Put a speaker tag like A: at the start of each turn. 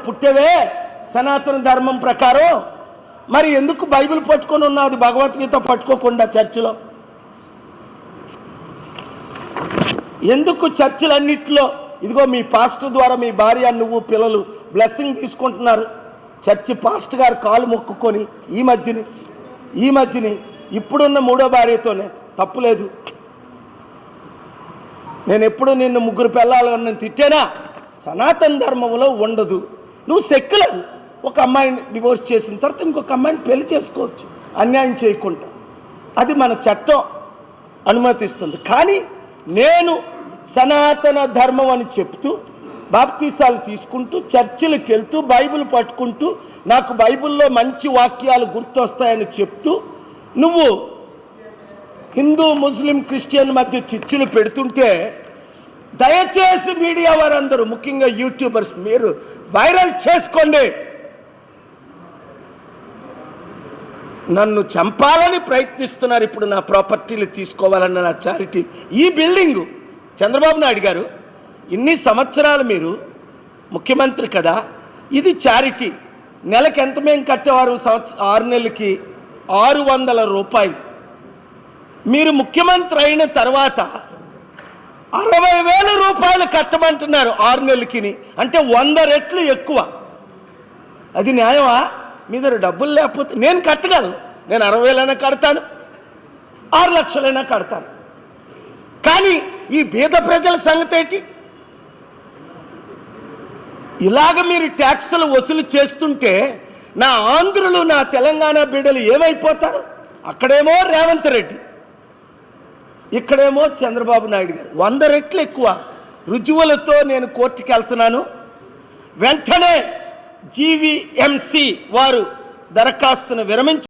A: పుట్టేవే సనాతన ధర్మం ప్రకారం, మరి ఎందుకు బైబిల్ పట్టుకొని ఉన్నది భగవద్గీత పట్టుకోకుండా చర్చిలో? ఎందుకు చర్చిలన్నిట్లో ఇదిగో మీ పాస్టర్ ద్వారా మీ భార్య నువ్వు పిల్లలు బ్లెస్సింగ్ తీసుకుంటున్నారు? చర్చి పాస్టర్ గారు కాలు మొక్కుకొని ఈ మధ్యని ఇప్పుడున్న మూడో భార్యతోనే తప్పులేదు. నేను ఎప్పుడు నిన్ను ముగ్గురు పిల్లలను తిట్టానా? సనాతన ధర్మంలో ఉండదు. నువ్వు సెక్యులర్, ఒక అమ్మాయిని డివోర్స్ చేసిన తర్వాత ఇంకొక అమ్మాయిని పెళ్లి చేసుకోవచ్చు అన్యాయం చేయకుండా, అది మన చట్టం అనుమతిస్తుంది. కానీ నేను సనాతన ధర్మం అని చెప్తూ బాప్తీసాలు తీసుకుంటూ చర్చిలకు వెళ్తూ బైబిల్ పట్టుకుంటూ నాకు బైబిల్లో మంచి వాక్యాలు గుర్తొస్తాయని చెప్తూ నువ్వు హిందూ ముస్లిం క్రిస్టియన్ మధ్య చిచ్చులు పెడుతుంటే దయచేసి మీడియా వారందరూ, ముఖ్యంగా యూట్యూబర్స్, మీరు వైరల్ చేసుకోండి. నన్ను చంపాలని ప్రయత్నిస్తున్నారు. ఇప్పుడు నా ప్రాపర్టీలు తీసుకోవాలన్న నా చారిటీ, ఈ బిల్డింగు చంద్రబాబు నాయుడు గారు ఇన్ని సంవత్సరాలు మీరు ముఖ్యమంత్రి కదా, ఇది చారిటీ. నెలకి ఎంత మేము కట్టేవారు? 6 నెలలకి 600 రూపాయలు. మీరు ముఖ్యమంత్రి అయిన తర్వాత 60,000 రూపాయలు కట్టమంటున్నారు 6 నెలలకి, అంటే 100 రెట్లు ఎక్కువ. అది న్యాయమా? మీ దగ్గర డబ్బులు లేకపోతే నేను కట్టగలను, నేను 60,000 కడతాను, 6 లక్షలైనా కడతాను. కానీ ఈ బీద ప్రజల సంగతి ఏంటి? ఇలాగ మీరు ట్యాక్సులు వసూలు చేస్తుంటే నా ఆంధ్రులు, నా తెలంగాణ బిడ్డలు ఏమైపోతారు? అక్కడేమో రేవంత్ రెడ్డి, ఇక్కడేమో చంద్రబాబు నాయుడు గారు. 100 రెట్లు ఎక్కువ. రుజువులతో నేను కోర్టుకి వెళ్తున్నాను. వెంటనే జీవీఎంసీ వారు దరఖాస్తును విరమించి